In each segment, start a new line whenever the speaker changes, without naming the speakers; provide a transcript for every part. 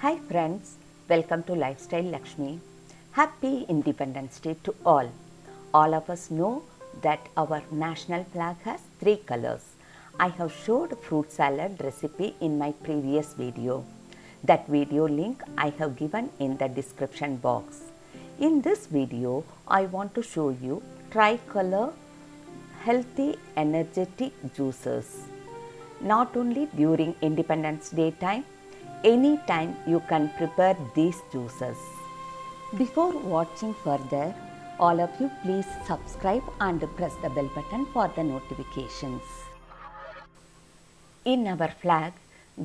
Hi friends, welcome to Lifestyle Lakshmi. Happy Independence Day to all. All of us know that our national flag has three colors. I have showed fruit salad recipe in my previous video. That video link I have given in the description box. In this video, I want to show you tricolor healthy energetic juices. Not only during Independence Day time, anytime you can prepare these juices. Before watching further, all of you please subscribe and press the bell button for the notifications. In our flag,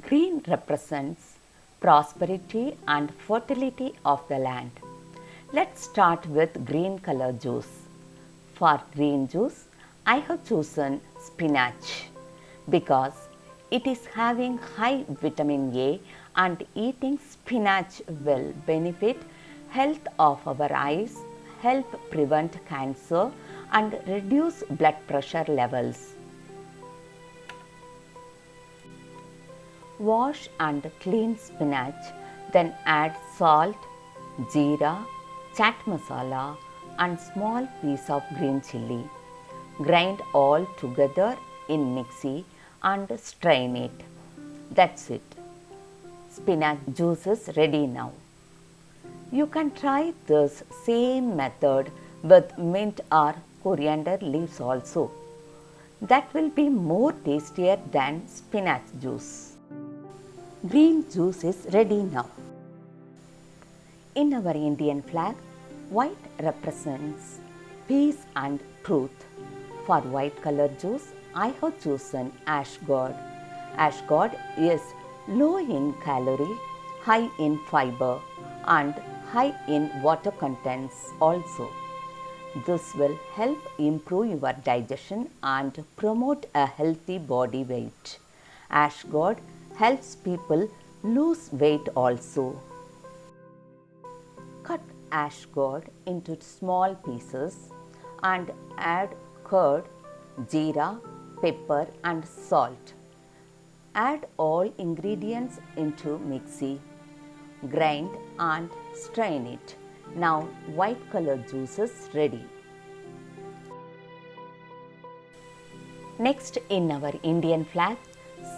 green represents prosperity and fertility of the land. Let's start with green color juice. For green juice, I have chosen spinach because it is having high vitamin A and eating spinach will benefit health of our eyes, help prevent cancer and reduce blood pressure levels. Wash and clean spinach, then add salt, jeera, chaat masala and small piece of green chilli. Grind all together in mixie and strain it. That's it. Spinach juice is ready now. You can try this same method with mint or coriander leaves also. That will be more tastier than spinach juice. Green juice is ready now. In our Indian flag, white represents peace and truth. For white color juice, I have chosen ash gourd. Ash gourd is low in calorie, high in fiber and high in water contents also. This will help improve your digestion and promote a healthy body weight. Ash gourd helps people lose weight also. Cut ash gourd into small pieces and add curd, jeera, pepper and salt. Add all ingredients into mixie. Grind and strain it. Now white color juice is ready. Next in our Indian flag,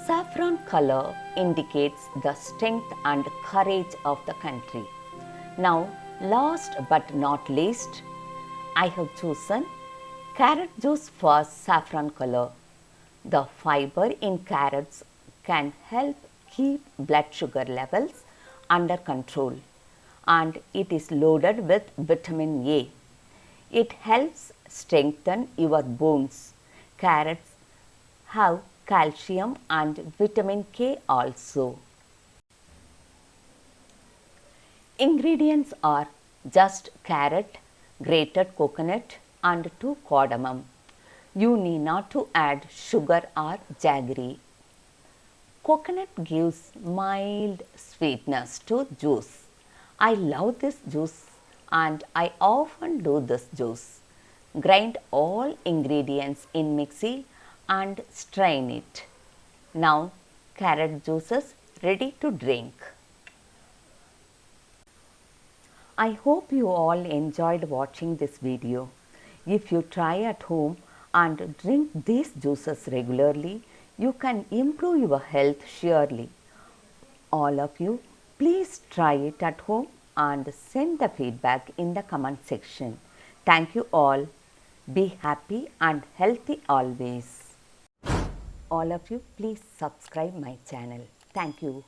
saffron color indicates the strength and courage of the country. Now last but not least, I have chosen carrot juice for saffron color. The fiber in carrots can help keep blood sugar levels under control and it is loaded with vitamin A. It helps strengthen your bones. Carrots have calcium and vitamin K also. Ingredients are just carrot, grated coconut and 2 cardamom. You need not to add sugar or jaggery. Coconut gives mild sweetness to juice. I love this juice and I often do this juice. Grind all ingredients in mixie and strain it. Now carrot juice is ready to drink. I hope you all enjoyed watching this video. If you try at home and drink these juices regularly, you can improve your health surely. All of you, please try it at home and send the feedback in the comment section. Thank you all. Be happy and healthy always. All of you, please subscribe my channel. Thank you.